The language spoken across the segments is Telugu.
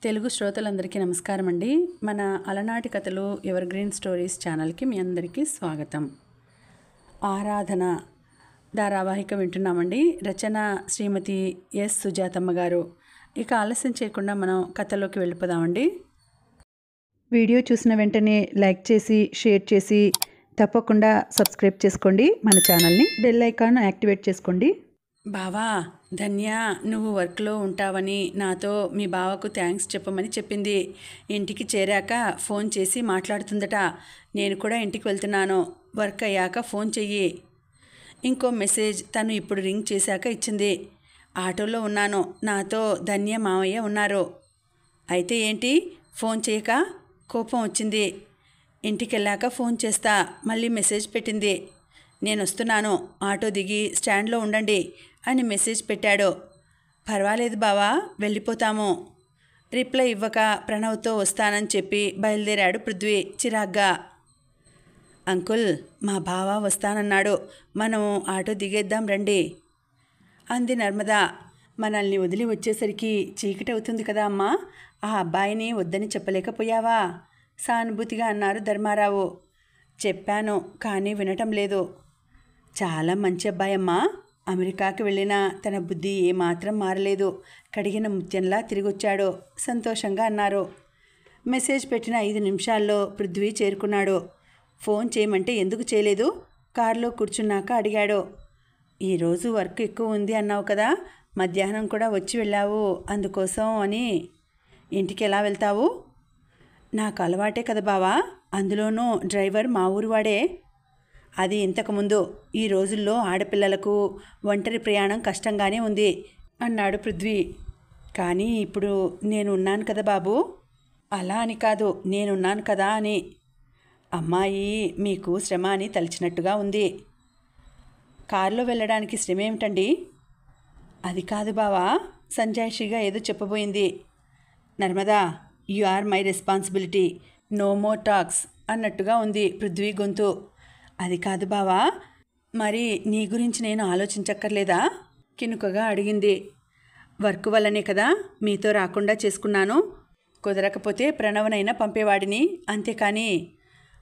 తెలుగు శ్రోతలందరికీ నమస్కారం అండి. మన అలనాటి కథలు ఎవర్ గ్రీన్ స్టోరీస్ ఛానల్కి మీ అందరికీ స్వాగతం. ఆరాధన ధారావాహిక వింటున్నామండి. రచన శ్రీమతి ఎస్ సుజాతమ్మ గారు. ఇక ఆలస్యం చేయకుండా మనం కథలోకి వెళ్ళిపోదామండి. వీడియో చూసిన వెంటనే లైక్ చేసి షేర్ చేసి తప్పకుండా సబ్స్క్రైబ్ చేసుకోండి. మన ఛానల్ని బెల్ ఐకాన్ యాక్టివేట్ చేసుకోండి. బావా, ధన్య నువ్వు వర్క్లో ఉంటావని నాతో మీ బావకు థ్యాంక్స్ చెప్పమని చెప్పింది. ఇంటికి చేరాక ఫోన్ చేసి మాట్లాడుతుందట. నేను కూడా ఇంటికి వెళ్తున్నాను, వర్క్ అయ్యాక ఫోన్ చెయ్యి. ఇంకో మెసేజ్ తను ఇప్పుడు రింగ్ చేశాక ఇచ్చింది. ఆటోలో ఉన్నాను, నాతో ధన్య మావయ్య ఉన్నారు. అయితే ఏంటి ఫోన్ చేయక? కోపం వచ్చింది. ఇంటికి వెళ్ళాక ఫోన్ చేస్తా, మళ్ళీ మెసేజ్ పెట్టింది. నేను వస్తున్నాను, ఆటో దిగి స్టాండ్లో ఉండండి అని మెసేజ్ పెట్టాడు. పర్వాలేదు బావా, వెళ్ళిపోతాము. రిప్లై ఇవ్వక ప్రణవ్తో వస్తానని చెప్పి బయలుదేరాడు పృథ్వీ చిరాగ్గా. అంకుల్, మా బావ వస్తానన్నాడు, మనం ఆటో దిగేద్దాం రండి అంది నర్మద. మనల్ని వదిలి వచ్చేసరికి చీకటి అవుతుంది కదా అమ్మా, ఆ అబ్బాయిని వద్దని చెప్పలేకపోయావా? సానుభూతిగా అన్నారు ధర్మారావు. చెప్పాను, కానీ వినటం లేదు. చాలా మంచి అబ్బాయమ్మా, అమెరికాకి వెళ్ళినా తన బుద్ధి ఏమాత్రం మారలేదు, కడిగిన ముత్యంలా తిరిగొచ్చాడు సంతోషంగా అన్నారు. మెసేజ్ పెట్టిన 5 నిమిషాల్లో పృథ్వీ చేరుకున్నాడు. ఫోన్ చేయమంటే ఎందుకు చేయలేదు? కారులో కూర్చున్నాక అడిగాడు. ఈరోజు వర్క్ ఎక్కువ ఉంది అన్నావు కదా, మధ్యాహ్నం కూడా వచ్చి వెళ్ళావు, అందుకోసం అని. ఇంటికి ఎలా వెళ్తావు? నాకు అలవాటే కదా బావా, అందులోనూ డ్రైవర్ మా ఊరివాడే. అది ఇంతకుముందు, ఈ రోజుల్లో ఆడపిల్లలకు ఒంటరి ప్రయాణం కష్టంగానే ఉంది అన్నాడు పృథ్వీ. కానీ ఇప్పుడు నేను ఉన్నాను కదా బాబు. అలా అని కాదు, నేనున్నాను కదా అని. అమ్మాయి మీకు శ్రమ అని తలిచినట్టుగా ఉంది. కారులో వెళ్ళడానికి శ్రమ ఏమిటండి? అది కాదు బావా, సంజాయిషిగా ఏదో చెప్పబోయింది. Narmada, you are my responsibility, no more talks అన్నట్టుగా ఉంది పృథ్వీ గొంతు. అది కాదు బావా, మరి నీ గురించి నేను ఆలోచించక్కర్లేదా? కినుకగా అడిగింది. వర్క్ వల్లనే కదా మీతో రాకుండా చేసుకున్నాను, కుదరకపోతే ప్రణవనైనా పంపేవాడిని, అంతేకాని.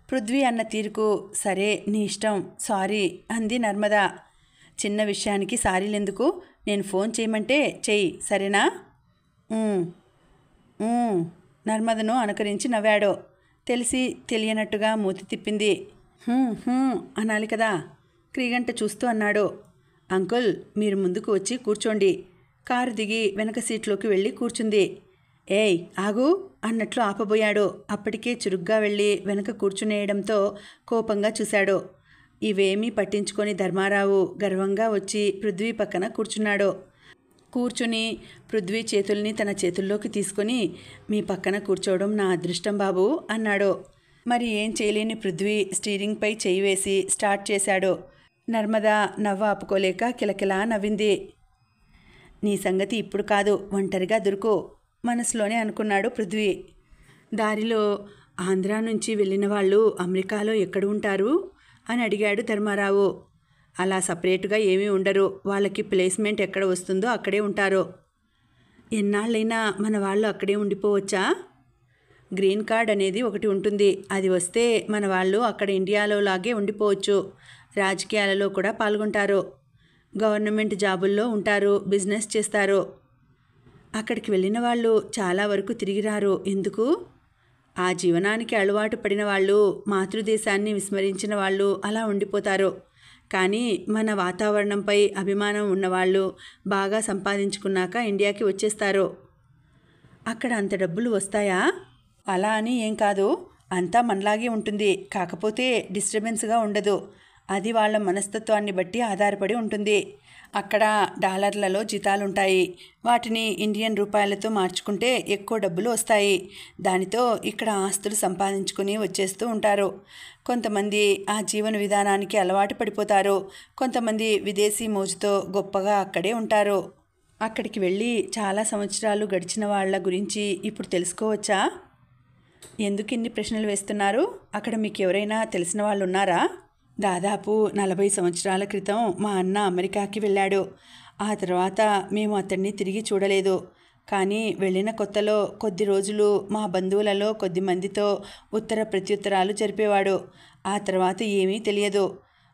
పృథ్వీ అన్న తీరుకు సరే నీ ఇష్టం, సారీ అంది నర్మద. చిన్న విషయానికి సారీలెందుకు, నేను ఫోన్ చేయమంటే చెయ్యి, సరేనా? నర్మదను అనుకరించి నవ్వాడు. తెలిసి తెలియనట్టుగా మూతి తిప్పింది. అనాలి కదా. క్రీగంట చూస్తూ అన్నాడు. అంకుల్, మీరు ముందుకు వచ్చి కూర్చోండి. కారు దిగి వెనక సీట్లోకి వెళ్ళి కూర్చుంది. ఏయ్ ఆగు అన్నట్లు ఆపబోయాడు. అప్పటికే చురుగ్గా వెళ్ళి వెనక కూర్చునేయడంతో కోపంగా చూశాడు. ఇవేమీ పట్టించుకొని ధర్మారావు గర్వంగా వచ్చి పృథ్వీ పక్కన కూర్చున్నాడు. కూర్చుని పృథ్వీ చేతుల్ని తన చేతుల్లోకి తీసుకొని, మీ పక్కన కూర్చోవడం నా అదృష్టం బాబు అన్నాడు. మరి ఏం చేయలేని పృథ్వీ స్టీరింగ్పై చేయి వేసి స్టార్ట్ చేశాడు. నర్మద నవ్వు ఆపుకోలేక కిలకిలా నవ్వింది. నీ సంగతి ఇప్పుడు కాదు, ఒంటరిగా దొరుకు మనసులోనే అనుకున్నాడు పృథ్వీ. దారిలో ఆంధ్రా నుంచి వెళ్ళిన వాళ్ళు అమెరికాలో ఎక్కడ ఉంటారు అని అడిగాడు ధర్మారావు. అలా సపరేట్గా ఏమీ ఉండరు, వాళ్ళకి ప్లేస్మెంట్ ఎక్కడ వస్తుందో అక్కడే ఉంటారు. ఎన్నాళ్ళైనా మన వాళ్ళు అక్కడే ఉండిపోవచ్చా? గ్రీన్ కార్డ్ అనేది ఒకటి ఉంటుంది, అది వస్తే మన వాళ్ళు అక్కడ ఇండియాలో లాగే ఉండిపోవచ్చు. రాజకీయాలలో కూడా పాల్గొంటారు, గవర్నమెంట్ జాబుల్లో ఉంటారు, బిజినెస్ చేస్తారు. అక్కడికి వెళ్ళిన వాళ్ళు చాలా వరకు తిరిగి రారు. ఎందుకు? ఆ జీవనానికి అలవాటు పడిన వాళ్ళు, మాతృదేశాన్ని విస్మరించిన వాళ్ళు అలా ఉండిపోతారు. కానీ మన వాతావరణంపై అభిమానం ఉన్నవాళ్ళు బాగా సంపాదించుకున్నాక ఇండియాకి వచ్చేస్తారు. అక్కడ అంత డబ్బులు వస్తాయా? అలా అని ఏం కాదు, అంతా మనలాగే ఉంటుంది, కాకపోతే డిస్టర్బెన్స్గా ఉండదు. అది వాళ్ళ మనస్తత్వాన్ని బట్టి ఆధారపడి ఉంటుంది. అక్కడ డాలర్లలో జీతాలుంటాయి, వాటిని ఇండియన్ రూపాయలతో మార్చుకుంటే ఎక్కువ డబ్బులు వస్తాయి. దానితో ఇక్కడ ఆస్తులు సంపాదించుకుని వచ్చేస్తూ ఉంటారు. కొంతమంది ఆ జీవన విధానానికి అలవాటు పడిపోతారు, కొంతమంది విదేశీ మోజుతో గొప్పగా అక్కడే ఉంటారు. అక్కడికి వెళ్ళి చాలా సంవత్సరాలు గడిచిన వాళ్ళ గురించి ఇప్పుడు తెలుసుకోవచ్చా? ఎందుకు ఇన్ని ప్రశ్నలు వేస్తున్నారు? అక్కడ మీకు ఎవరైనా తెలిసిన వాళ్ళు ఉన్నారా? దాదాపు 40 సంవత్సరాల క్రితం మా అన్న అమెరికాకి వెళ్ళాడు. ఆ తర్వాత మేము అతన్ని తిరిగి చూడలేదు. కానీ వెళ్ళిన కొత్తలో కొద్ది రోజులు మా బంధువులలో కొద్ది మందితో ఉత్తర ప్రత్యుత్తరాలు జరిపేవాడు. ఆ తర్వాత ఏమీ తెలియదు.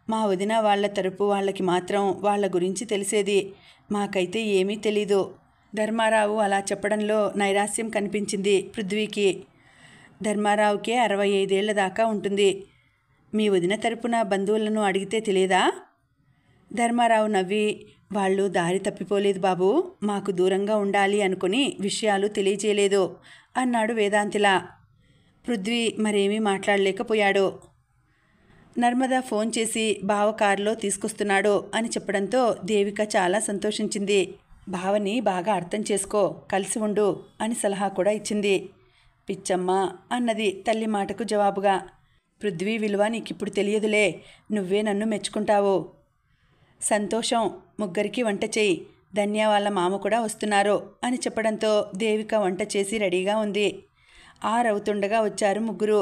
మా వదిన వాళ్ళ తరపు వాళ్ళకి మాత్రం వాళ్ళ గురించి తెలిసేది. మాకైతే ఏమీ తెలీదు. ధర్మారావు అలా చెప్పడంలో నైరాస్యం కనిపించింది పృథ్వీకి. ధర్మారావుకే 65 ఏళ్ల దాకా ఉంటుంది. మీ వదిన తరపున బంధువులను అడిగితే తెలియదా? ధర్మారావు నవ్వి, వాళ్ళు దారి తప్పిపోలేదు బాబు, మాకు దూరంగా ఉండాలి అనుకుని విషయాలు తెలియచేయలేదు అన్నాడు వేదాంతిలా. పృథ్వీ మరేమీ మాట్లాడలేకపోయాడు. నర్మద ఫోన్ చేసి బావ కారులో తీసుకొస్తున్నాడు అని చెప్పడంతో దేవిక చాలా సంతోషించింది. బావని బాగా అర్థం చేసుకో, కలిసి ఉండు అని సలహా కూడా ఇచ్చింది. పిచ్చమ్మ అన్నది తల్లి మాటకు జవాబుగా. పృథ్వీ విలువ నీకిప్పుడు తెలియదులే, నువ్వే నన్ను మెచ్చుకుంటావు. సంతోషం, ముగ్గురికి వంట చేయి, ధన్య వాళ్ళ మామ కూడా వస్తున్నారు అని చెప్పడంతో దేవిక వంట చేసి రెడీగా ఉంది. 6 అవుతుండగా వచ్చారు ముగ్గురు.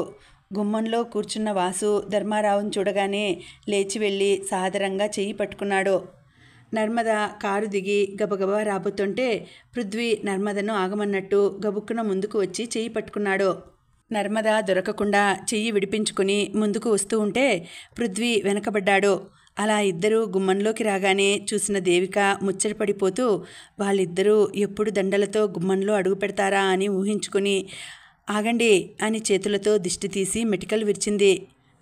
గుమ్మంలో కూర్చున్న వాసు ధర్మారావుని చూడగానే లేచి వెళ్ళి సాదరంగా చెయ్యి పట్టుకున్నాడు. నర్మద కారు దిగి గబగబా రాబోతుంటే పృథ్వీ నర్మదను ఆగమన్నట్టు గబుక్కున ముందుకు వచ్చి చెయ్యి పట్టుకున్నాడు. నర్మద దొరకకుండా చెయ్యి విడిపించుకుని ముందుకు వస్తూ ఉంటే పృథ్వీ వెనకబడ్డాడు. అలా ఇద్దరూ గుమ్మంలోకి రాగానే చూసిన దేవిక ముచ్చటపడిపోతూ వాళ్ళిద్దరూ ఎప్పుడు దండలతో గుమ్మంలో అడుగు పెడతారా అని ఊహించుకుని ఆగండి అని చేతులతో దిష్టి తీసి మెటికలు విరిచింది.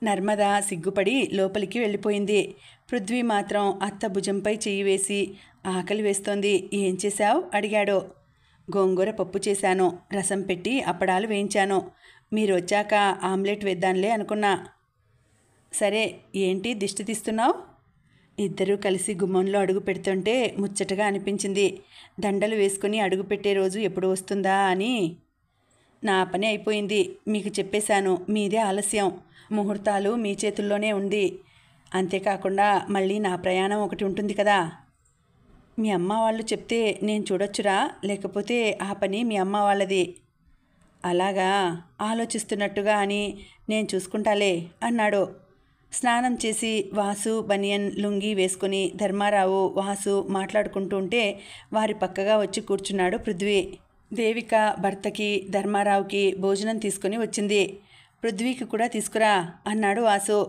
నర్మద సిగ్గుపడి లోపలికి వెళ్ళిపోయింది. పృథ్వీ మాత్రం అత్త భుజంపై చెయ్యి వేసి ఆకలి వేస్తోంది, ఏం చేశావు అడిగాడు. గోంగూర పప్పు చేశాను, రసం పెట్టి అప్పడాలు వేయించాను, మీరు వచ్చాక ఆమ్లెట్ వేద్దాంలే అనుకున్నా. సరే, ఏంటి దిష్టి తీస్తున్నావు? ఇద్దరూ కలిసి గుమ్మంలో అడుగు పెడుతుంటే ముచ్చటగా అనిపించింది. దండలు వేసుకుని అడుగు పెట్టే రోజు ఎప్పుడు వస్తుందా అని. నా పని అయిపోయింది, మీకు చెప్పేశాను, మీదే ఆలస్యం, ముహూర్తాలు మీ చేతుల్లోనే ఉంది. అంతేకాకుండా మళ్ళీ నా ప్రయాణం ఒకటి ఉంటుంది కదా. మీ అమ్మ వాళ్ళు చెప్తే నేను చూడొచ్చురా, లేకపోతే ఆ పని మీ అమ్మ వాళ్ళది. అలాగా, ఆలోచిస్తున్నట్టుగా అని నేను చూసుకుంటాలే అన్నాడు. స్నానం చేసి వాసు బనియన్ లుంగీ వేసుకుని ధర్మారావు వాసు మాట్లాడుకుంటూ ఉంటే వారి పక్కగా వచ్చి కూర్చున్నాడు పృథ్వీ. దేవిక భర్తకి ధర్మారావుకి భోజనం తీసుకుని వచ్చింది. పృథ్వీకి కూడా తీసుకురా అన్నాడు వాసు.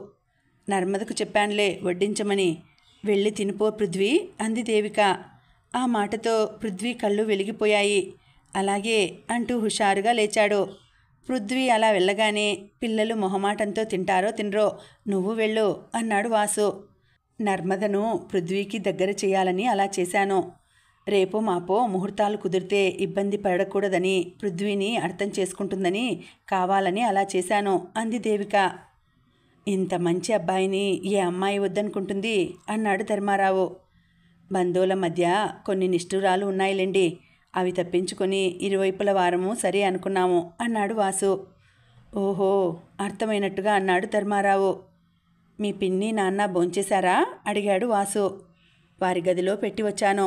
నర్మదకు చెప్పానులే వడ్డించమని, వెళ్ళి తినిపో పృథ్వీ అంది దేవిక. ఆ మాటతో పృథ్వీ కళ్ళు వెలిగిపోయాయి. అలాగే అంటూ హుషారుగా లేచాడు. పృథ్వీ అలా వెళ్ళగానే పిల్లలు మొహమాటంతో తింటారో తినరో, నువ్వు వెళ్ళు అన్నాడు వాసు. నర్మదను పృథ్వీకి దగ్గర చేయాలని అలా చేశాను. రేపో మాపో ముహూర్తాలు కుదిరితే ఇబ్బంది పడకూడదని, పృథ్వీని అర్థం చేసుకుంటుందని కావాలని అలా చేశాను అంది దేవిక. ఇంత మంచి అబ్బాయిని ఏ అమ్మాయి వద్దనుకుంటుంది అన్నాడు ధర్మారావు. బంధువుల మధ్య కొన్ని నిష్ఠురాలు ఉన్నాయిలేండి, అవి తప్పించుకొని ఇరువైపుల వారము సరే అనుకున్నాము అన్నాడు వాసు. ఓహో, అర్థమైనట్టుగా అన్నాడు ధర్మారావు. మీ పిన్ని నాన్న భోంచేశారా అడిగాడు వాసు. వారి గదిలో పెట్టి వచ్చాను.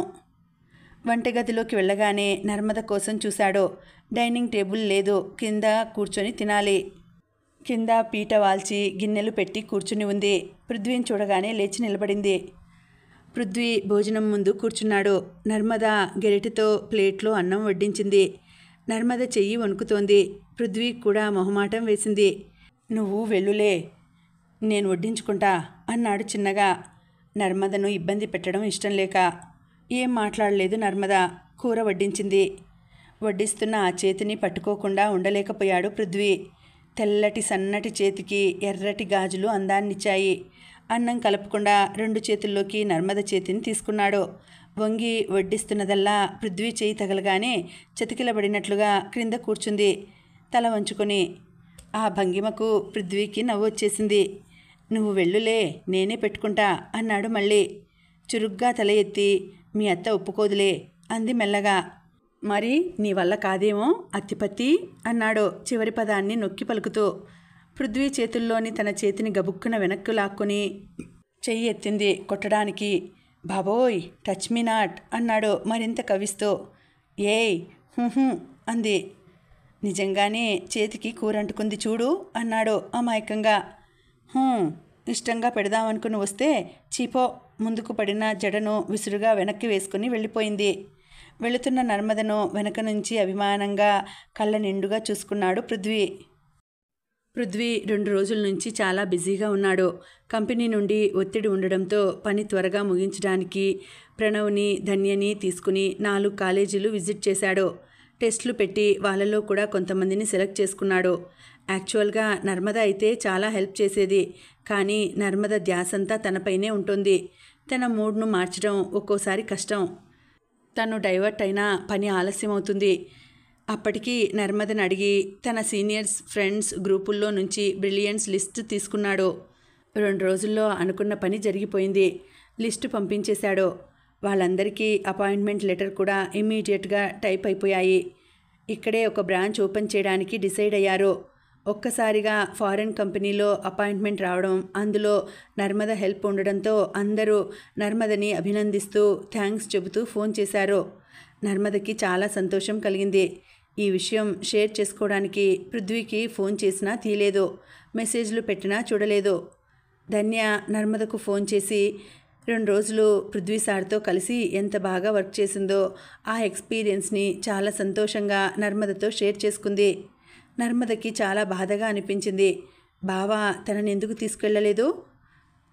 వంటగదిలోకి వెళ్ళగానే నర్మద కోసం చూశాడు. డైనింగ్ టేబుల్ లేదు, కింద కూర్చొని తినాలి. కింద పీట వాల్చి గిన్నెలు పెట్టి కూర్చుని ఉంది. పృథ్వీని చూడగానే లేచి నిలబడింది. పృథ్వీ భోజనం ముందు కూర్చున్నాడు. నర్మద గెరిటితో ప్లేట్లో అన్నం వడ్డించింది. నర్మద చెయ్యి వణుకుతోంది. పృథ్వీ కూడా మొహమాటం వేసింది. నువ్వు వెళ్ళులే, నేను వడ్డించుకుంటా అన్నాడు చిన్నగా. నర్మదను ఇబ్బంది పెట్టడం ఇష్టం లేక. ఏం మాట్లాడలేదు నర్మద. కూర వడ్డించింది. వడ్డిస్తున్న ఆ చేతిని పట్టుకోకుండా ఉండలేకపోయాడు పృథ్వీ. తెల్లటి సన్నటి చేతికి ఎర్రటి గాజులు అందాన్నిచ్చాయి. అన్నం కలపకుండా 2 చేతుల్లోకి నర్మద చేతిని తీసుకున్నాడు. వంగి వడ్డిస్తున్నదల్లా పృథ్వీ చేయి తగలగానే చతికిలబడినట్లుగా క్రింద కూర్చుంది తల వంచుకొని. ఆ భంగిమకు పృథ్వీకి నవ్వొచ్చేసింది. నువ్వు వెళ్ళులే, నేనే పెట్టుకుంటా అన్నాడు మళ్ళీ. చురుగ్గా తల ఎత్తి, మీ అత్త ఒప్పుకోదులే అంది మెల్లగా. మరి నీ వల్ల కాదేమో అత్తిపత్తి అన్నాడు చివరి పదాన్ని నొక్కి పలుకుతూ. పృథ్వీ చేతుల్లోని తన చేతిని గబుక్కున వెనక్కు లాక్కొని చెయ్యి ఎత్తింది కొట్టడానికి. బాబోయ్, టచ్ మీ నాట్ అన్నాడు మరింత కవిస్తూ. ఏయ్ హుహు అంది. నిజంగానే చేతికి కూరంటుకుంది చూడు అన్నాడు అమాయకంగా. ఇష్టంగా పెడదామనుకుని వస్తే చీపో ముందుకు పడిన జడను విసురుగా వెనక్కి వేసుకుని వెళ్ళిపోయింది. వెళుతున్న నర్మదను వెనక నుంచి అభిమానంగా కళ్ళ నిండుగా చూసుకున్నాడు పృథ్వీ. 2 రోజుల నుంచి చాలా బిజీగా ఉన్నాడు. కంపెనీ నుండి ఒత్తిడి ఉండడంతో పని త్వరగా ముగించడానికి ప్రణవ్ని, ధన్యని తీసుకుని 4 కాలేజీలు విజిట్ చేశాడు. టెస్టులు పెట్టి వాళ్ళలో కూడా కొంతమందిని సెలెక్ట్ చేసుకున్నాడు. యాక్చువల్గా నర్మద అయితే చాలా హెల్ప్ చేసేది. కానీ నర్మద ధ్యాసంతా తనపైనే ఉంటుంది. తన మూడ్ను మార్చడం ఒక్కోసారి కష్టం. తను డైవర్ట్ అయినా పని ఆలస్యం అవుతుంది. అప్పటికి నర్మదని అడిగి తన సీనియర్స్, ఫ్రెండ్స్ గ్రూపుల్లో నుంచి బ్రిలియంట్స్ లిస్ట్ తీసుకున్నాడు. 2 రోజుల్లో అనుకున్న పని జరిగిపోయింది. లిస్టు పంపించేశాడు. వాళ్ళందరికీ అపాయింట్మెంట్ లెటర్ కూడా ఇమ్మీడియట్గా టైప్ అయిపోయాయి. ఇక్కడే ఒక బ్రాంచ్ ఓపెన్ చేయడానికి డిసైడ్ అయ్యారు. ఒక్కసారిగా ఫారెన్ కంపెనీలో అపాయింట్మెంట్ రావడం, అందులో నర్మద హెల్ప్ ఉండడంతో అందరూ నర్మదని అభినందిస్తూ థ్యాంక్స్ చెబుతూ ఫోన్ చేశారు. నర్మదకి చాలా సంతోషం కలిగింది. ఈ విషయం షేర్ చేసుకోవడానికి పృథ్వీకి ఫోన్ చేసినా తీయలేదు, మెసేజ్లు పెట్టినా చూడలేదు. ధన్య నర్మదకు ఫోన్ చేసి 2 రోజులు పృథ్వీ సార్తో కలిసి ఎంత బాగా వర్క్ చేసిందో ఆ ఎక్స్పీరియన్స్ని చాలా సంతోషంగా నర్మదతో షేర్ చేసుకుంది. నర్మదకి చాలా బాధగా అనిపించింది. బావా తనని ఎందుకు తీసుకెళ్ళలేదు?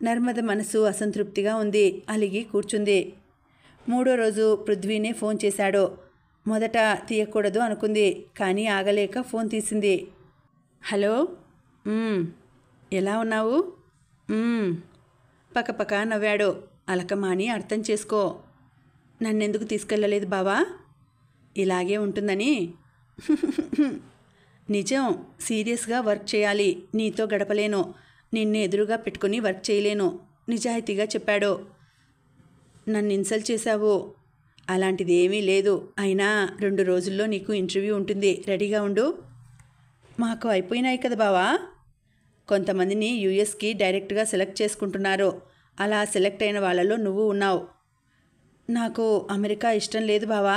నర్మద మనసు అసంతృప్తిగా ఉంది. అలిగి కూర్చుంది. 3వ రోజు పృథ్వీనే ఫోన్ చేశాడు. మొదట తీయకూడదు అనుకుంది, కానీ ఆగలేక ఫోన్ తీసింది. హలో, ఎలా ఉన్నావు? పకపక నవ్వాడు. అలకమాని అర్థం చేసుకో. నన్నెందుకు తీసుకెళ్ళలేదు బావా? ఇలాగే ఉంటుందని. నిజం, సీరియస్గా వర్క్ చేయాలి. నీతో గడపలేను. నిన్ను ఎదురుగా పెట్టుకుని వర్క్ చేయలేను, నిజాయితీగా చెప్పాడు. నన్ను ఇన్సల్ట్ చేశావు. అలాంటిది ఏమీ లేదు. అయినా 2 రోజుల్లో నీకు ఇంటర్వ్యూ ఉంటుంది, రెడీగా ఉండు. మాకు అయిపోయినాయి కదా బావా? కొంతమందిని యూఎస్కి డైరెక్ట్గా సెలెక్ట్ చేసుకుంటున్నారు. అలా సెలెక్ట్ అయిన వాళ్ళలో నువ్వు ఉన్నావు. నాకు అమెరికా ఇష్టం లేదు బావా.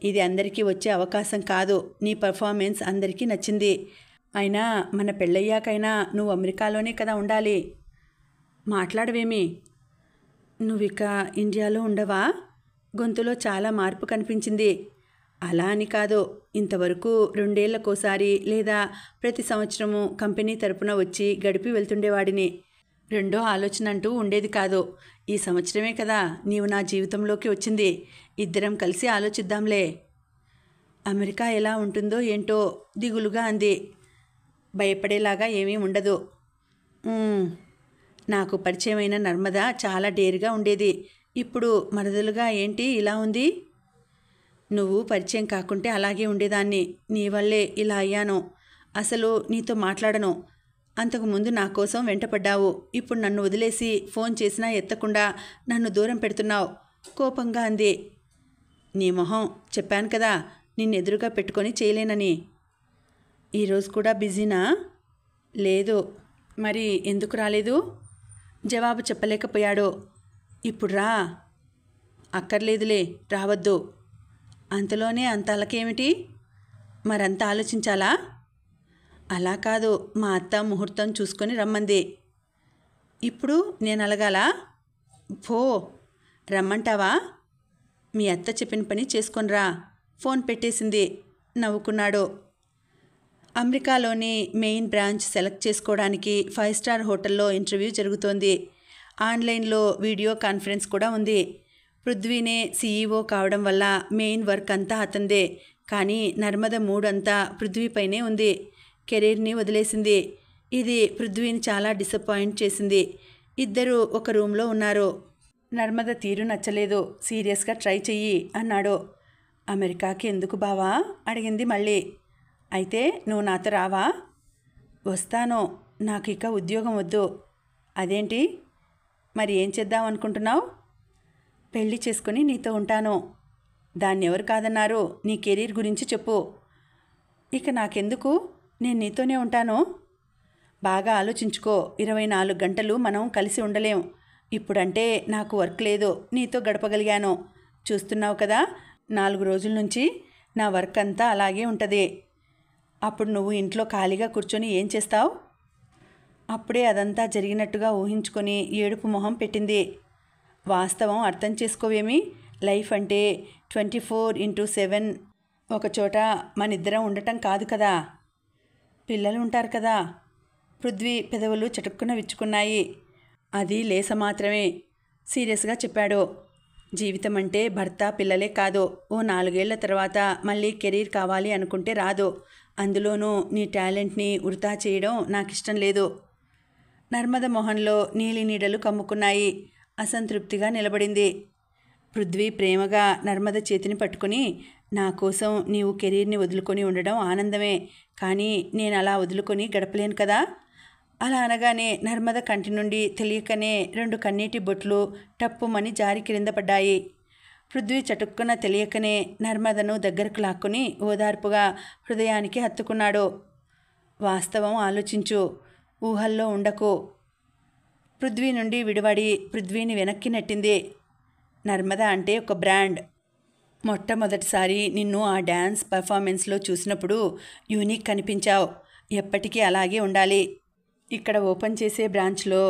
ఇది అందరికీ వచ్చే అవకాశం కాదు. నీ పర్ఫార్మెన్స్ అందరికీ నచ్చింది. అయినా మన పెళ్ళయ్యాకైనా నువ్వు అమెరికాలోనే కదా ఉండాలి. మాట్లాడవేమి? నువ్విక ఇండియాలో ఉండవా? గొంతులో చాలా మార్పు కనిపించింది. అలా అని కాదు, ఇంతవరకు 2 ఏళ్లకోసారి లేదా ప్రతి సంవత్సరము కంపెనీ తరపున వచ్చి గడిపి వెళ్తుండేవాడిని. రెండో ఆలోచన అంటూ ఉండేది కాదు. ఈ సంవత్సరమే కదా నీవు నా జీవితంలోకి వచ్చింది. ఇద్దరం కలిసి ఆలోచిద్దాంలే. అమెరికా ఎలా ఉంటుందో ఏంటో దిగులుగా అంది. భయపడేలాగా ఏమీ ఉండదు. నాకు పరిచయమైన నర్మద చాలా డేరుగా ఉండేది. ఇప్పుడు మరదలుగా ఏంటి ఇలా ఉంది? నువ్వు పరిచయం కాకుంటే అలాగే ఉండేదాన్ని. నీ వల్లే ఇలా అయ్యాను. అసలు నీతో మాట్లాడను. అంతకుముందు నా కోసం వెంటపడ్డావు. ఇప్పుడు నన్ను వదిలేసి ఫోన్ చేసినా ఎత్తకుండా నన్ను దూరం పెడుతున్నావు. కోపంగా అంది. నీ మొహం, చెప్పాను కదా నిన్నెదురుగా పెట్టుకొని చేయలేనని. ఈరోజు కూడా బిజీనా? లేదు. మరి ఎందుకు రాలేదు? జవాబు చెప్పలేకపోయాడు. ఇప్పుడు రా. అక్కర్లేదులే, రావద్దు. అంతలోనే అంత అలకేమిటి? మరంత ఆలోచించాలా? అలా కాదు, మా అత్త ముహూర్తం చూసుకొని రమ్మంది. ఇప్పుడు నేను అలగాలా? పో. రమ్మంటావా? మీ అత్త చెప్పిన పని చేసుకొనిరా. ఫోన్ పెట్టేసింది. నవ్వుకున్నాడు. అమెరికాలోని మెయిన్ బ్రాంచ్ సెలెక్ట్ చేసుకోవడానికి 5 స్టార్ హోటల్లో ఇంటర్వ్యూ జరుగుతోంది. ఆన్లైన్లో వీడియో కాన్ఫరెన్స్ కూడా ఉంది. పృథ్వీనే సీఈఓ కావడం వల్ల మెయిన్ వర్క్ అంతా అతందే. కానీ నర్మద మూడంతా పృథ్వీపైనే ఉంది. కెరీర్ని వదిలేసింది. ఇది పృథ్వీని చాలా డిసప్పాయింట్ చేసింది. ఇద్దరు ఒక రూమ్లో ఉన్నారు. నర్మద తీరు నచ్చలేదు. సీరియస్గా ట్రై చెయ్యి అన్నాడు. అమెరికాకి ఎందుకు బావా? అడిగింది మళ్ళీ. అయితే నువ్వు నాతో రావా? వస్తాను. నాకు ఇక ఉద్యోగం వద్దు. అదేంటి? మరి ఏం చేద్దాం అనుకుంటున్నావు? పెళ్లి చేసుకుని నీతో ఉంటాను. దాన్ని ఎవరు కాదన్నారు? నీ కెరీర్ గురించి చెప్పు. ఇక నాకెందుకు? నేను నీతోనే ఉంటాను. బాగా ఆలోచించుకో. 24 గంటలు మనం కలిసి ఉండలేం. ఇప్పుడంటే నాకు వర్క్ లేదు, నీతో గడపగలిగాను. చూస్తున్నావు కదా, 4 రోజుల నుంచి నా వర్క్ అంతా అలాగే ఉంటుంది. అప్పుడు నువ్వు ఇంట్లో ఖాళీగా కూర్చొని ఏం చేస్తావు? అప్పుడే అదంతా జరిగినట్టుగా ఊహించుకొని ఏడుపు మొహం పెట్టింది. వాస్తవం అర్థం చేసుకోవేమి? లైఫ్ అంటే 24/7 ఒకచోట మనిద్దరం ఉండటం కాదు కదా, పిల్లలు ఉంటారు కదా. పృథ్వీ పెదవులు చటుక్కున విచ్చుకున్నాయి. అది లేస మాత్రమే సీరియస్గా చెప్పాడు. జీవితం అంటే భర్త పిల్లలే కాదు. ఓ 4 ఏళ్ల తర్వాత మళ్ళీ కెరీర్ కావాలి అనుకుంటే రాదు. అందులోనూ నీ టాలెంట్ని వృధా చేయడం నాకిష్టం లేదు. నర్మద మొహంలో నీలి నీడలు కమ్ముకున్నాయి. అసంతృప్తిగా నిలబడింది. పృథ్వీ ప్రేమగా నర్మద చేతిని పట్టుకుని, నా కోసం నీవు కెరీర్ని వదులుకొని ఉండడం ఆనందమే, కానీ నేను అలా వదులుకొని గడపలేను కదా. అలా అనగానే నర్మద కంటి నుండి తెలియకనే 2 కన్నీటి బొట్లు టప్పుమని జారి క్రింద పడ్డాయి. పృథ్వీ చటుక్కున తెలియకనే నర్మదను దగ్గరకు లాక్కుని ఓదార్పుగా హృదయానికి హత్తుకున్నాడు. వాస్తవం ఆలోచించు, ఊహల్లో ఉండకు. పృథ్వీ నుండి విడివడి పృథ్వీని వెనక్కి నెట్టింది. నర్మద అంటే ఒక బ్రాండ్. మొట్టమొదటిసారి నిన్ను ఆ డ్యాన్స్ పర్ఫార్మెన్స్లో చూసినప్పుడు యూనిక్ కనిపించావు. ఎప్పటికీ అలాగే ఉండాలి. ఇక్కడ ఓపెన్ చేసే బ్రాంచ్లో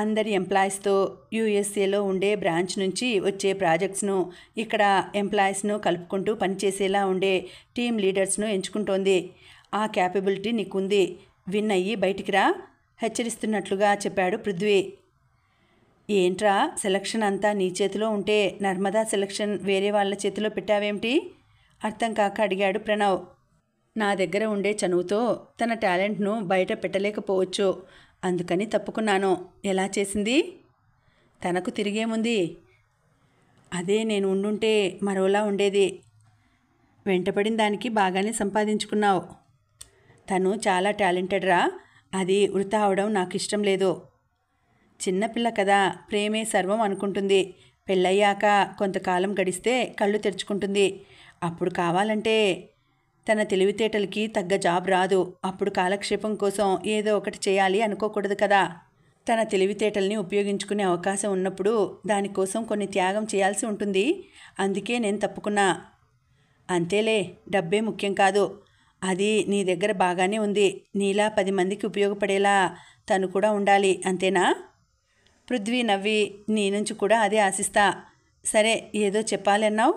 అందరి ఎంప్లాయీస్తో యూఎస్ఏలో ఉండే బ్రాంచ్ నుంచి వచ్చే ప్రాజెక్ట్స్ను ఇక్కడ ఎంప్లాయీస్ను కలుపుకుంటూ పనిచేసేలా ఉండే టీమ్ లీడర్స్ను ఎంచుకుంటోంది. ఆ క్యాపబిలిటీ నీకుంది. విన్ అయ్యి బయటికి రా, హెచ్చరిస్తున్నట్లుగా చెప్పాడు పృథ్వీ. ఏంట్రా, సెలక్షన్ అంతా నీ చేతిలో ఉంటే నర్మదా సెలక్షన్ వేరే వాళ్ళ చేతిలో పెట్టావేమిటి? అర్థం కాక అడిగాడు ప్రణవ్. నా దగ్గర ఉండే చనువుతో తన టాలెంట్ను బయట పెట్టలేకపోవచ్చు, అందుకని తప్పుకున్నాను. ఎలా చేసింది? తనకు తిరిగేముంది? అదే నేను ఉండుంటే మరోలా ఉండేది. వెంటపడిన దానికి బాగానే సంపాదించుకున్నావు. తను చాలా టాలెంటెడ్ రా, అది వృధా అవడం నాకు ఇష్టం లేదు. చిన్నపిల్ల కదా, ప్రేమే సర్వం అనుకుంటుంది. పెళ్ళయ్యాక కొంతకాలం గడిస్తే కళ్ళు తెరుచుకుంటుంది. అప్పుడు కావాలంటే తన తెలివితేటలకి తగ్గ జాబ్ రాదు. అప్పుడు కాలక్షేపం కోసం ఏదో ఒకటి చేయాలి అనుకోకూడదు కదా. తన తెలివితేటల్ని ఉపయోగించుకునే అవకాశం ఉన్నప్పుడు దానికోసం కొన్ని త్యాగం చేయాల్సి ఉంటుంది. అందుకే నేను తప్పుకున్నా. అంతేలే, డబ్బే ముఖ్యం కాదు. అది నీ దగ్గర బాగానే ఉంది. నీలా 10 మందికి ఉపయోగపడేలా తను కూడా ఉండాలి, అంతేనా? పృథ్వీ నవ్వి, నీ నుంచి కూడా అదే ఆశిస్తా. సరే, ఏదో చెప్పాలి అన్నావు.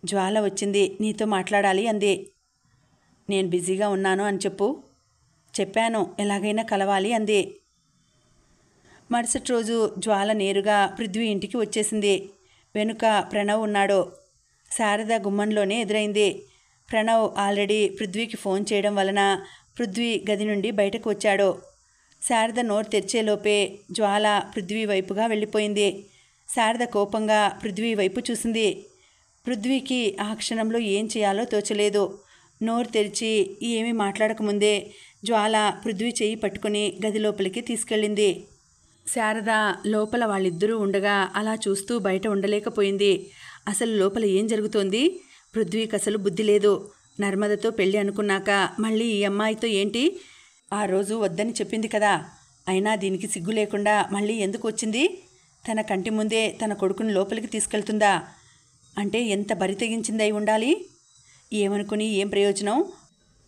జ్వాల వచ్చింది, నీతో మాట్లాడాలి అంది. నేను బిజీగా ఉన్నాను అని చెప్పు. చెప్పాను, ఎలాగైనా కలవాలి అంది. మరుసటి రోజు జ్వాల నేరుగా పృథ్వీ ఇంటికి వచ్చేసింది. వెనుక ప్రణవ్ ఉన్నాడు. శారద గుమ్మంలోనే ఎదురైంది. ప్రణవ్ ఆల్రెడీ పృథ్వీకి ఫోన్ చేయడం వలన పృథ్వీ గది నుండి బయటకు వచ్చాడు. శారద నోరు తెరిచేలోపే జ్వాల పృథ్వీ వైపుగా వెళ్ళిపోయింది. శారద కోపంగా పృథ్వీ వైపు చూసింది. పృథ్వీకి ఆ క్షణంలో ఏం చేయాలో తోచలేదు. నోరు తెరిచి ఏమీ మాట్లాడకముందే జ్వాల పృథ్వీ చెయ్యి పట్టుకుని గది లోపలికి తీసుకెళ్ళింది. శారద లోపల వాళ్ళిద్దరూ ఉండగా అలా చూస్తూ బయట ఉండలేకపోయింది. అసలు లోపల ఏం జరుగుతోంది? పృథ్వీకి అసలు బుద్ధి లేదు. నర్మదతో పెళ్ళి అనుకున్నాక మళ్ళీ ఈ అమ్మాయితో ఏంటి? ఆ రోజు వద్దని చెప్పింది కదా, అయినా దీనికి సిగ్గు లేకుండా మళ్ళీ ఎందుకు వచ్చింది? తన కంటి ముందే తన కొడుకుని లోపలికి తీసుకెళ్తుందా? అంటే ఎంత బరి తెగించిందై ఉండాలి? ఏమనుకుని ఏం ప్రయోజనం?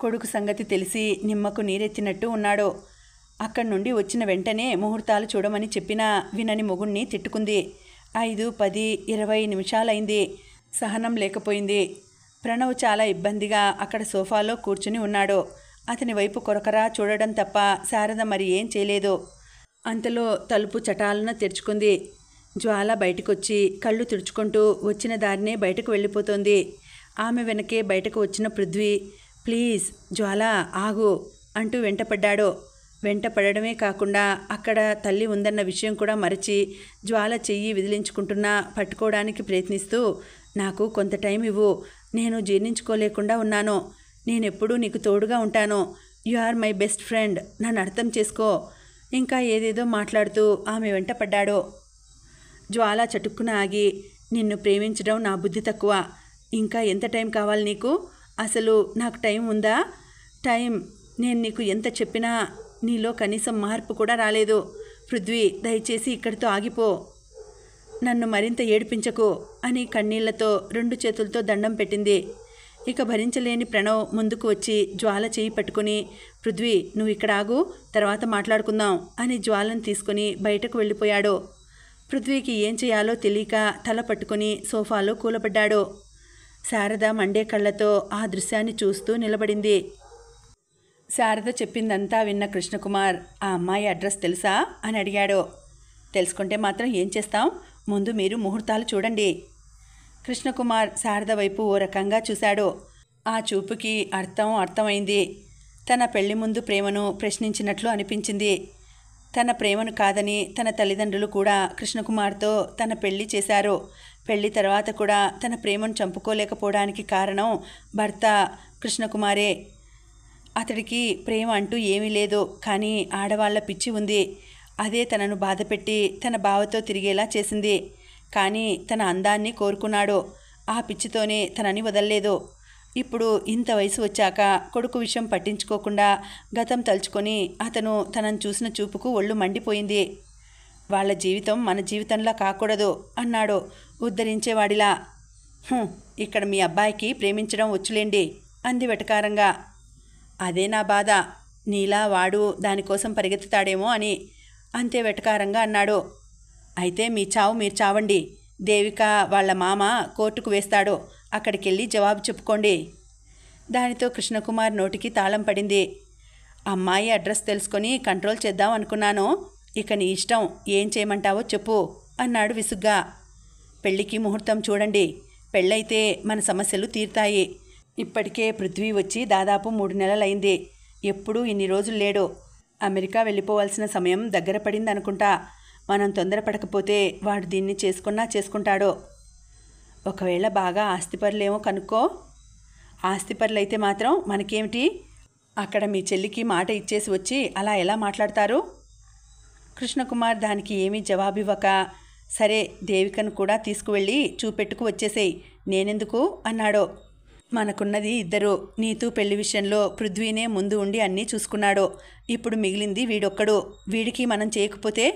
కొడుకు సంగతి తెలిసి నిమ్మకు నీరెత్తినట్టు ఉన్నాడు. అక్కడి నుండి వచ్చిన వెంటనే ముహూర్తాలు చూడమని చెప్పినా వినని మొగుణ్ణి తిట్టుకుంది. 5, 10, 20 నిమిషాలైంది. సహనం లేకపోయింది. ప్రణవ్ చాలా ఇబ్బందిగా అక్కడ సోఫాలో కూర్చుని ఉన్నాడు. అతని వైపు కొరకరా చూడడం తప్ప శారద మరి ఏం చేయలేదు. అంతలో తలుపు చటాలన తెరుచుకుంది. జ్వాల బయటకొచ్చి కళ్ళు తుడుచుకుంటూ వచ్చిన దారినే బయటకు వెళ్ళిపోతోంది. ఆమె వెనకే బయటకు వచ్చిన పృథ్వీ, ప్లీజ్ జ్వాల ఆగు అంటూ వెంటపడ్డాడు. వెంటపడమే కాకుండా అక్కడ తల్లి ఉందన్న విషయం కూడా మరచి జ్వాల చెయ్యి విదిలించుకుంటున్నా పట్టుకోవడానికి ప్రయత్నిస్తూ, నాకు కొంత టైం ఇవ్వు, నేను జీర్ణించుకోలేకుండా ఉన్నాను. నేనెప్పుడూ నీకు తోడుగా ఉంటాను. You are my best friend, నన్ను అర్థం చేసుకో. ఇంకా ఏదేదో మాట్లాడుతూ ఆమె వెంటపడ్డాడు. జ్వాల చటుక్కున ఆగి, నిన్ను ప్రేమించడం నా బుద్ధి తక్కువ. ఇంకా ఎంత టైం కావాలి నీకు? అసలు నాకు టైం ఉందా? టైం నేను నీకు ఎంత చెప్పినా నీలో కనీసం మార్పు కూడా రాలేదు. పృథ్వీ, దయచేసి ఇక్కడితో ఆగిపో. నన్ను మరింత ఏడిపించకు అని కన్నీళ్లతో 2 చేతులతో దండం పెట్టింది. ఇక భరించలేని ప్రణవ్ ముందుకు వచ్చి జ్వాల చేయి పట్టుకుని, పృథ్వీ నువ్వు ఇక్కడ ఆగు, తర్వాత మాట్లాడుకుందాం అని జ్వాలను తీసుకుని బయటకు వెళ్ళిపోయాడు. పృథ్వీకి ఏం చేయాలో తెలియక తల పట్టుకుని సోఫాలో కూలబడ్డాడు. శారద మండే కళ్ళతో ఆ దృశ్యాన్ని చూస్తూ నిలబడింది. శారద చెప్పిందంతా విన్న కృష్ణకుమార్, ఆ అమ్మాయి అడ్రస్ తెలుసా అని అడిగాడు. తెలుసుకుంటే మాత్రం ఏం చేస్తాం, ముందు మీరు ముహూర్తాలు చూడండి. కృష్ణకుమార్ శారద వైపు ఓ రకంగా చూశాడు. ఆ చూపుకి అర్థమైంది. తన పెళ్లి ముందు ప్రేమను ప్రశ్నించినట్లు అనిపించింది. తన ప్రేమను కాదని తన తల్లిదండ్రులు కూడా కృష్ణకుమార్తో తన పెళ్లి చేశారు. పెళ్లి తర్వాత కూడా తన ప్రేమను చంపుకోలేకపోవడానికి కారణం భర్త కృష్ణకుమారే. అతడికి ప్రేమ అంటూ ఏమీ లేదు, కానీ ఆడవాళ్ల పిచ్చి ఉంది. అదే తనను బాధపెట్టి తన బావతో తిరిగేలా చేసింది. కానీ తన అందాన్ని కోరుకున్నాడు. ఆ పిచ్చితోనే తనని వదల్లేదు. ఇప్పుడు ఇంత వయసు వచ్చాక కొడుకు విషయం పట్టించుకోకుండా గతం తలుచుకొని అతను తనను చూసిన చూపుకు ఒళ్ళు మండిపోయింది. వాళ్ళ జీవితం మన జీవితంలా కాకూడదు అన్నాడు ఉద్ధరించేవాడిలా. ఇక్కడ మీ అబ్బాయికి ప్రేమించడం వచ్చులేండి అంది వెటకారంగా. అదే నా బాధ, నీలా వాడు దానికోసం పరిగెత్తుతాడేమో అని అంతే వెటకారంగా అన్నాడు. అయితే మీ చావు మీరు చావండి. దేవిక వాళ్ళ మామ కోర్టుకు వేస్తాడు, అక్కడికెళ్ళి జవాబు చెప్పుకోండి. దానితో కృష్ణకుమార్ నోటికి తాళం పడింది. అమ్మాయి అడ్రస్ తెలుసుకొని కంట్రోల్ చేద్దాం అనుకున్నాను. ఇక నీ ఇష్టం, ఏం చేయమంటావో చెప్పు అన్నాడు విసుగ్గా. పెళ్లికి ముహూర్తం చూడండి. పెళ్ళైతే మన సమస్యలు తీరుతాయి. ఇప్పటికే పృథ్వీ వచ్చి దాదాపు 3 నెలలైంది. ఎప్పుడూ ఇన్ని రోజులు లేడు. అమెరికా వెళ్ళిపోవాల్సిన సమయం దగ్గర పడిందనుకుంటా. మనం తొందరపడకపోతే వాడు దీన్ని చేసుకుంటాడో. ఒకవేళ బాగా ఆస్తిపరులేమో కనుక్కో. ఆస్తిపరులైతే మాత్రం మనకేమిటి? అక్కడ మీ చెల్లికి మాట ఇచ్చేసి వచ్చి అలా ఎలా మాట్లాడతారు? కృష్ణకుమార్ దానికి ఏమీ జవాబివ్వక, సరే దేవికను కూడా తీసుకువెళ్ళి చూపెట్టుకు వచ్చేసేయి, నేనెందుకు అన్నాడు. మనకున్నది ఇద్దరు. నీతూ పెళ్లి విషయంలో పృథ్వీనే ముందు ఉండి అన్నీ చూసుకున్నాడు. ఇప్పుడు మిగిలింది వీడొక్కడు. వీడికి మనం చేయకపోతే?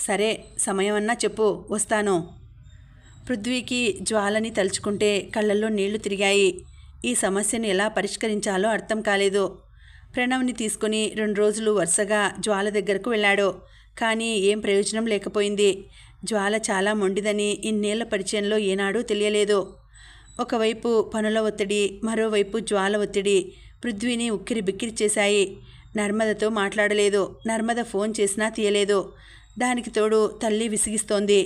సరే, సమయమన్నా చెప్పు, వస్తాను. పృథ్వీకి జ్వాలని తలుచుకుంటే కళ్ళల్లో నీళ్లు తిరిగాయి. ఈ సమస్యను ఎలా పరిష్కరించాలో అర్థం కాలేదు. ప్రణవ్ని తీసుకుని 2 రోజులు వరుసగా జ్వాల దగ్గరకు వెళ్ళాడు. కానీ ఏం ప్రయోజనం లేకపోయింది. జ్వాల చాలా మొండిదని ఇన్నేళ్ల పరిచయంలో ఏనాడూ తెలియలేదు. ఒకవైపు పనుల ఒత్తిడి, మరోవైపు జ్వాల ఒత్తిడి పృథ్వీని ఉక్కిరి బిక్కిరి చేశాయి. నర్మదతో మాట్లాడలేదు. నర్మద ఫోన్ చేసినా తీయలేదు. దానికి తోడు తల్లి విసిగిస్తోంది.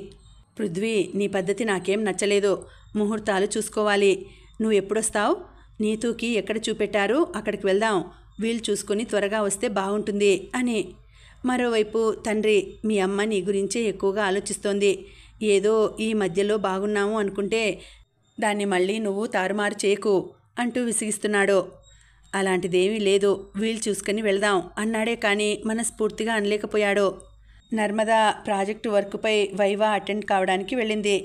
పృథ్వీ, నీ పద్ధతి నాకేం నచ్చలేదు. ముహూర్తాలు చూసుకోవాలి. నువ్వు ఎప్పుడొస్తావు? నీతూకి ఎక్కడ చూపెట్టారు అక్కడికి వెళ్దాం. వీలు చూసుకుని త్వరగా వస్తే బాగుంటుంది అని. మరోవైపు తండ్రి, మీ అమ్మ నీ గురించే ఎక్కువగా ఆలోచిస్తోంది. ఏదో ఈ మధ్యలో బాగున్నాము అనుకుంటే దాన్ని మళ్ళీ నువ్వు తారుమారు చేయకు అంటూ విసిగిస్తున్నాడు. అలాంటిదేమీ లేదు, వీలు చూసుకుని వెళ్దాం అన్నాడే కానీ మనస్ఫూర్తిగా అనలేకపోయాడు. నర్మద ప్రాజెక్టు వర్క్పై వైవా అటెండ్ కావడానికి వెళ్ళింది.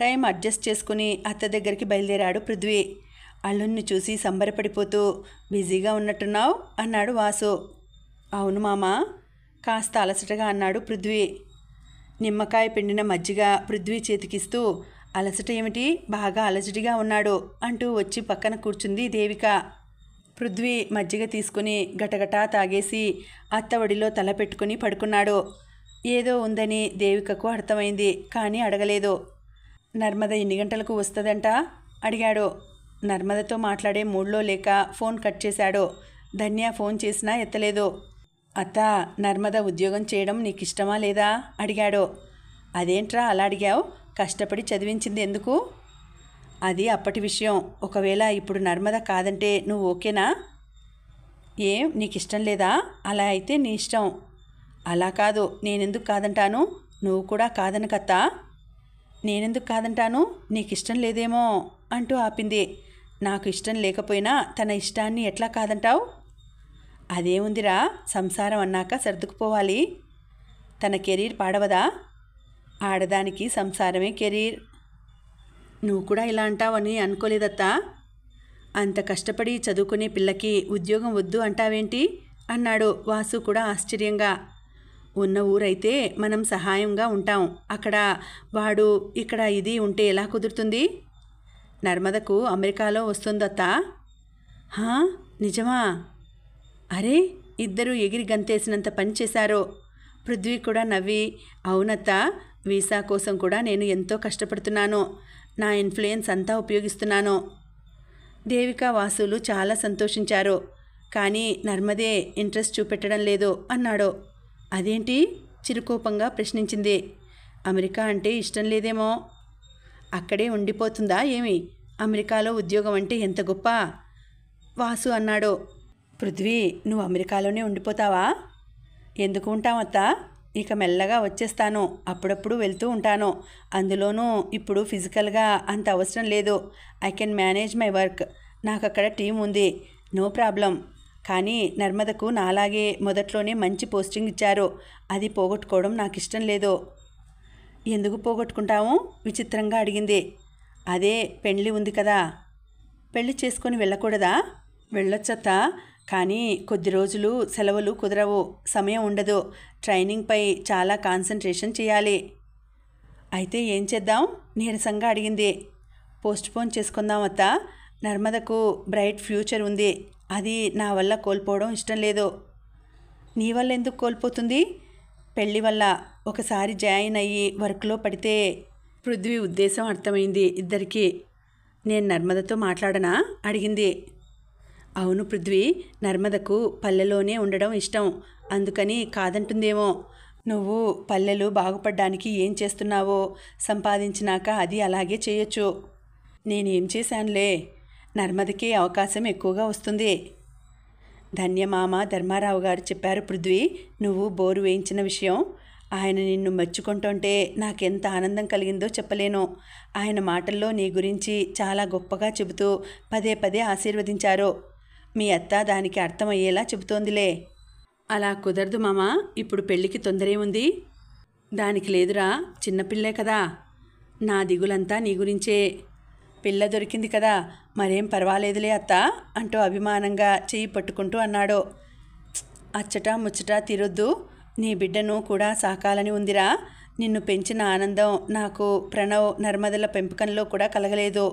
టైం అడ్జస్ట్ చేసుకుని అత్త దగ్గరికి బయలుదేరాడు పృథ్వీ. అల్లుణ్ణి చూసి సంబరపడిపోతూ, బిజీగా ఉన్నట్టున్నావు అన్నాడు వాసు. అవును మామా, కాస్త అలసటగా అన్నాడు పృథ్వీ. నిమ్మకాయ పిండిన మజ్జిగ పృథ్వీ చేతికిస్తూ, అలసట ఏమిటి, బాగా అలజడిగా ఉన్నాడు అంటూ వచ్చి పక్కన కూర్చుంది దేవిక. పృథ్వీ మజ్జిగ తీసుకుని గటగటా తాగేసి అత్త ఒడిలో తల పెట్టుకుని పడుకున్నాడు. ఏదో ఉందని దేవికకు అర్థమైంది, కానీ అడగలేదు. నర్మద ఎన్ని గంటలకు వస్తుందంట అడిగాడు. నర్మదతో మాట్లాడే మూడ్లో లేక ఫోన్ కట్ చేశాడు. ధన్య ఫోన్ చేసినా ఎత్తలేదు. అత్త, నర్మద ఉద్యోగం చేయడం నీకు ఇష్టమా లేదా అడిగాడు. అదేంట్రా అలా అడిగావు? కష్టపడి చదివించింది ఎందుకు? అది అప్పటి విషయం. ఒకవేళ ఇప్పుడు నర్మద కాదంటే నువ్వు ఓకేనా? ఏం నీకు ఇష్టం లేదా? అలా అయితే నీ ఇష్టం. అలా కాదు, నేనెందుకు కాదంటాను? నువ్వు కూడా కాదనకత్తా. నేనెందుకు కాదంటాను? నీకు ఇష్టం లేదేమో అంటూ ఆపింది. నాకు ఇష్టం లేకపోయినా తన ఇష్టాన్ని ఎట్లా కాదంటావు? అదేముందిరా, సంసారం అన్నాక సర్దుకుపోవాలి. తన కెరీర్ పాడవదా? ఆడదానికి సంసారమే కెరీర్. నువ్వు కూడా ఇలా అంటావని అనుకోలేదత్తా. అంత కష్టపడి చదువుకునే పిల్లకి ఉద్యోగం వద్దు అంటావేంటి అన్నాడు వాసు కూడా ఆశ్చర్యంగా. ఉన్న ఊరైతే మనం సహాయంగా ఉంటాం. అక్కడ వాడు, ఇక్కడ ఇది ఉంటే ఎలా కుదురుతుంది? నర్మదకు అమెరికాలో వస్తుందత్తా. హా, నిజమా? అరే, ఇద్దరూ ఎగిరి గంతేసినంత పని చేశారు. పృథ్వీ కూడా నవ్వి, అవునత్తా, వీసా కోసం కూడా నేను ఎంతో కష్టపడుతున్నాను. నా ఇన్ఫ్లుయెన్స్ అంతా ఉపయోగిస్తున్నాను. దేవిక వాసులు చాలా సంతోషించారు. కానీ నర్మదే ఇంట్రెస్ట్ చూపెట్టడం లేదు అన్నాడు. అదేంటి? చిరుకోపంగా ప్రశ్నించింది. అమెరికా అంటే ఇష్టం లేదేమో. అక్కడే ఉండిపోతుందా ఏమి? అమెరికాలో ఉద్యోగం అంటే ఎంత గొప్ప! వాసు అన్నాడు. పృథ్వీ, నువ్వు అమెరికాలోనే ఉండిపోతావా? ఎందుకు ఉంటామత్తా? ఇక మెల్లగా వచ్చేస్తాను. అప్పుడప్పుడు వెళ్తూ ఉంటాను. అందులోనూ ఇప్పుడు ఫిజికల్గా అంత అవసరం లేదు. I can manage my work. నాకు అక్కడ టీం ఉంది. No problem. కానీ నర్మదకు నాలాగే మొదట్లోనే మంచి పోస్టింగ్ ఇచ్చారు. అది పోగొట్టుకోవడం నాకు ఇష్టం లేదు. ఎందుకు పోగొట్టుకుంటాము? విచిత్రంగా అడిగింది. అదే పెళ్ళి ఉంది కదా. పెళ్లి చేసుకొని వెళ్ళకూడదా? వెళ్ళొచ్చత్తా. కానీ కొద్ది రోజులు సెలవులు కుదరవు, సమయం ఉండదు. ట్రైనింగ్పై చాలా కాన్సన్ట్రేషన్ చేయాలి. అయితే ఏం చేద్దాం? నీరసంగా అడిగింది. పోస్ట్పోన్ చేసుకుందాం అత్తా. నర్మదకు బ్రైట్ ఫ్యూచర్ ఉంది. అది నా వల్ల కోల్పోవడం ఇష్టం లేదు. నీ వల్ల ఎందుకు కోల్పోతుంది? పెళ్ళి వల్ల. ఒకసారి జాయిన్ అయ్యి వర్క్లో పడితే. పృథ్వీ ఉద్దేశం అర్థమైంది ఇద్దరికీ. నేను నర్మదతో మాట్లాడనా అడిగింది. అవును పృథ్వీ, నర్మదకు పల్లెలోనే ఉండడం ఇష్టం. అందుకని కాదంటుందేమో. నువ్వు పల్లెలు బాగుపడ్డానికి ఏం చేస్తున్నావో సంపాదించినాక అది అలాగే చేయొచ్చు. నేనేం చేశానులే. నర్మదకి అవకాశం ఎక్కువగా వస్తుంది. ధన్యమామ ధర్మారావు గారు చెప్పారు పృథ్వీ నువ్వు బోరు వేయించిన విషయం. ఆయన నిన్ను మెచ్చుకుంటుంటే నాకెంత ఆనందం కలిగిందో చెప్పలేను. ఆయన మాటల్లో నీ గురించి చాలా గొప్పగా చెబుతూ పదే పదే ఆశీర్వదించారు. మీ అత్త దానికి అర్థమయ్యేలా చెబుతోందిలే. అలా కుదరదు మామ. ఇప్పుడు పెళ్ళికి తొందరేముంది? దానికి లేదురా, చిన్నపిల్లే కదా. నా దిగులంతా నీ గురించే. పిల్ల దొరికింది కదా, మరేం పర్వాలేదులే అత్త అంటూ అభిమానంగా చెయ్యి పట్టుకుంటూ అన్నాడు. అచ్చట ముచ్చట తీరొద్దు. నీ బిడ్డను కూడా సాకాలని ఉందిరా. నిన్ను పెంచిన ఆనందం నాకు ప్రణవ్ నర్మదల పెంపకంలో కూడా కలగలేదు.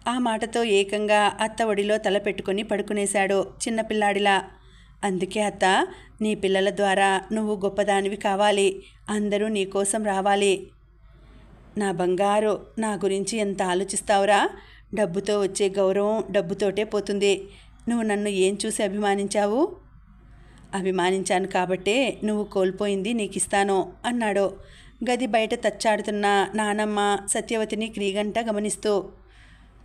ఆ మాటతో ఏకంగా అత్త ఒడిలో తల పెట్టుకుని పడుకునేశాడు చిన్నపిల్లాడిలా. అందుకే అత్త, నీ పిల్లల ద్వారా నువ్వు గొప్పదానివి కావాలి. అందరూ నీ కోసం రావాలి. నా బంగారు, నా గురించి ఎంత ఆలోచిస్తావురా? డబ్బుతో వచ్చే గౌరవం డబ్బుతోటే పోతుంది. నువ్వు నన్ను ఏం చూసి అభిమానించావు? అభిమానించాను కాబట్టే నువ్వు కోల్పోయింది నీకిస్తాను అన్నాడు గది బయట తచ్చాడుతున్న నానమ్మ సత్యవతిని క్రీగంట గమనిస్తూ.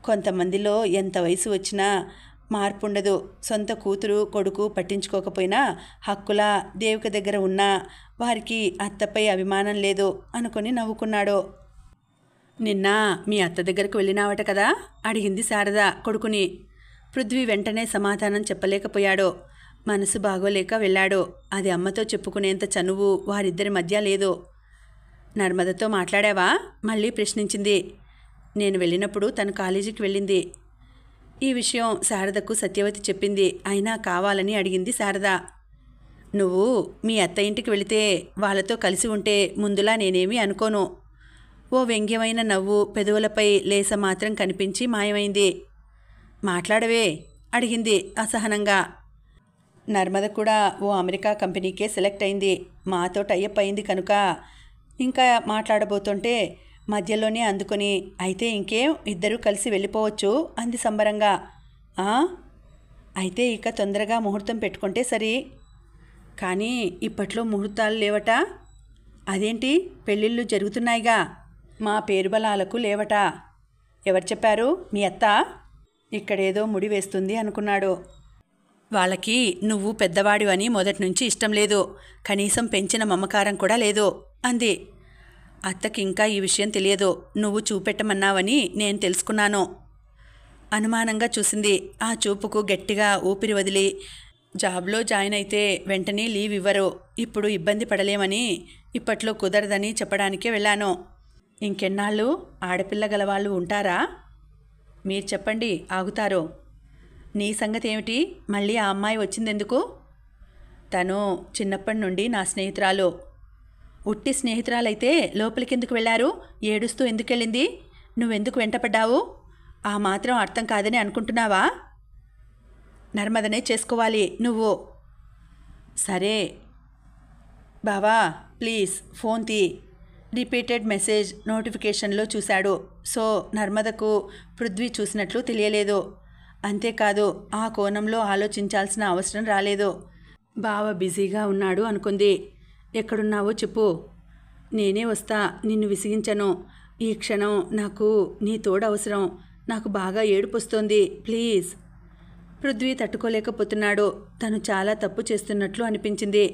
కొంతమందిలో ఎంత వయసు వచ్చినా మార్పుండదు. సొంత కూతురు కొడుకు పట్టించుకోకపోయినా హక్కులా దేవిక దగ్గర ఉన్నా వారికి అత్తపై అభిమానం లేదు అనుకుని నవ్వుకున్నాడు. నిన్న మీ అత్త దగ్గరకు వెళ్ళినావట కదా అడిగింది శారద కొడుకుని. పృథ్వీ వెంటనే సమాధానం చెప్పలేకపోయాడు. మనసు బాగోలేక వెళ్ళాడు. అది అమ్మతో చెప్పుకునేంత చనువు వారిద్దరి మధ్య లేదు. నర్మదతో మాట్లాడావా? మళ్ళీ ప్రశ్నించింది. నేను వెళ్ళినప్పుడు తను కాలేజీకి వెళ్ళింది. ఈ విషయం శారదకు సత్యవతి చెప్పింది. అయినా కావాలని అడిగింది శారద. నువ్వు మీ అత్త ఇంటికి వెళితే వాళ్ళతో కలిసి ఉంటే ముందులా నేనేమీ అనుకోను. ఓ వ్యంగ్యమైన నవ్వు పెదవులపై లేస మాత్రం కనిపించి మాయమైంది. మాట్లాడవే అడిగింది అసహనంగా. నర్మద కూడా ఓ అమెరికా కంపెనీకే సెలెక్ట్ అయింది. మాతో టైఅప్ అయింది కనుక ఇంకా మాట్లాడబోతుంటే మధ్యలోనే అందుకొని అయితే ఇంకేం ఇద్దరూ కలిసి వెళ్ళిపోవచ్చు అంది సంబరంగా. అయితే ఇక తొందరగా ముహూర్తం పెట్టుకుంటే సరి. కానీ ఇప్పట్లో ముహూర్తాలు లేవట. అదేంటి? పెళ్ళిళ్ళు జరుగుతున్నాయిగా. మా పేరుబలాలకు లేవట. ఎవరు చెప్పారు? మీ అత్త? ఇక్కడేదో ముడి వేస్తుంది అనుకున్నాడు. వాళ్ళకి నువ్వు పెద్దవాడివని మొదటి నుంచి ఇష్టం లేదు. కనీసం పెంచిన మమకారం కూడా లేదు అంది. అత్తకి ఇంకా ఈ విషయం తెలియదు. నువ్వు చూపెట్టమన్నావని నేను తెలుసుకున్నాను. అనుమానంగా చూసింది. ఆ చూపుకు గట్టిగా ఊపిరి వదిలి, జాబ్లో జాయిన్ అయితే వెంటనే లీవ్ ఇవ్వరు. ఇప్పుడు ఇబ్బంది పడలేమని, ఇప్పట్లో కుదరదని చెప్పడానికే వెళ్ళాను. ఇంకెన్నాళ్ళు ఆడపిల్ల గలవాళ్ళు ఉంటారా? మీరు చెప్పండి, ఆగుతారు. నీ సంగతి ఏమిటి? మళ్ళీ ఆ అమ్మాయి వచ్చిందెందుకు? తను చిన్నప్పటి నుండి నా స్నేహితురాలు. ఉట్టి స్నేహితురాలైతే లోపలికెందుకు వెళ్ళారు? ఏడుస్తూ ఎందుకెళ్ళింది? నువ్వెందుకు వెంటపడ్డావు? ఆ మాత్రం అర్థం కాదని అనుకుంటున్నావా? నర్మదనే చేసుకోవాలి నువ్వు. సరే బావా, ప్లీజ్ ఫోన్ తీ. రిపీటెడ్ మెసేజ్ నోటిఫికేషన్లో చూశాడు. సో నర్మదకు పృథ్వీ చూసినట్లు తెలియలేదు. అంతేకాదు ఆ కోణంలో ఆలోచించాల్సిన అవసరం రాలేదు. బావ బిజీగా ఉన్నాడు అనుకుంది. ఎక్కడున్నావో చెప్పు, నేనే వస్తా, నిన్ను విసిగించను. ఈ క్షణం నాకు నీ తోడు అవసరం. నాకు బాగా ఏడుపొస్తోంది, ప్లీజ్. పృథ్వీ తట్టుకోలేకపోతున్నాడు. తను చాలా తప్పు చేస్తున్నట్లు అనిపించింది.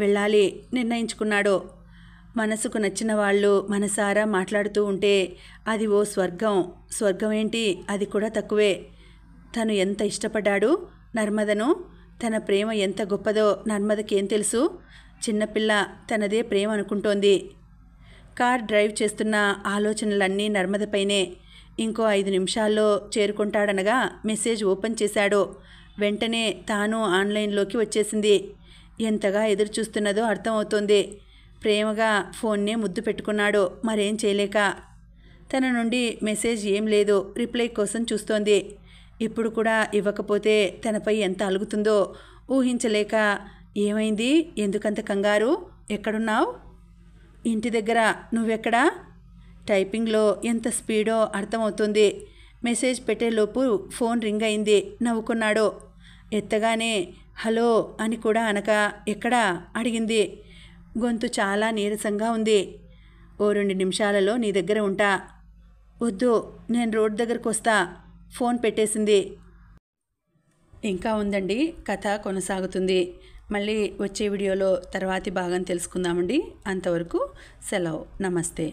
వెళ్ళాలి నిర్ణయించుకున్నాడు. మనసుకు నచ్చిన వాళ్ళు మనసారా మాట్లాడుతూ ఉంటే అది ఓ స్వర్గం. స్వర్గం ఏంటి, అది కూడా తక్కువే. తను ఎంత ఇష్టపడ్డాడు నర్మదను. తన ప్రేమ ఎంత గొప్పదో నర్మదకి ఏం తెలుసు. చిన్నపిల్ల తనదే ప్రేమ అనుకుంటోంది. కార్ డ్రైవ్ చేస్తున్న ఆలోచనలన్నీ నర్మదపైనే. ఇంకో 5 నిమిషాల్లో చేరుకుంటాడనగా మెసేజ్ ఓపెన్ చేశాడు. వెంటనే తాను ఆన్లైన్లోకి వచ్చేసింది. ఎంతగా ఎదురు చూస్తున్నదో అర్థమవుతోంది. ప్రేమగా ఫోన్నే ముద్దు పెట్టుకున్నాడు మరేం చేయలేక. తన నుండి మెసేజ్ ఏం లేదు. రిప్లై కోసం చూస్తోంది. ఇప్పుడు కూడా ఇవ్వకపోతే తనపై ఎంత అలుగుతుందో ఊహించలేక, ఏమైంది, ఎందుకంత కంగారు, ఎక్కడున్నావు? ఇంటి దగ్గర. నువ్వెక్కడా? టైపింగ్లో ఎంత స్పీడో అర్థమవుతుంది. మెసేజ్ పెట్టేలోపు ఫోన్ రింగ్ అయింది. నవ్వుకున్నాడు. ఎత్తగానే హలో అని కూడా అనక ఎక్కడా అడిగింది. గొంతు చాలా నీరసంగా ఉంది. ఓ 2 నిమిషాలలో నీ దగ్గర ఉంటా. వద్దు, నేను రోడ్ దగ్గరకు వస్తా. ఫోన్ పెట్టేసింది. ఇంకా ఉందండి, కథ కొనసాగుతుంది. మళ్ళీ వచ్చే వీడియోలో తర్వాతి భాగం తెలుసుకుందామండి. అంతవరకు సెలవు. నమస్తే.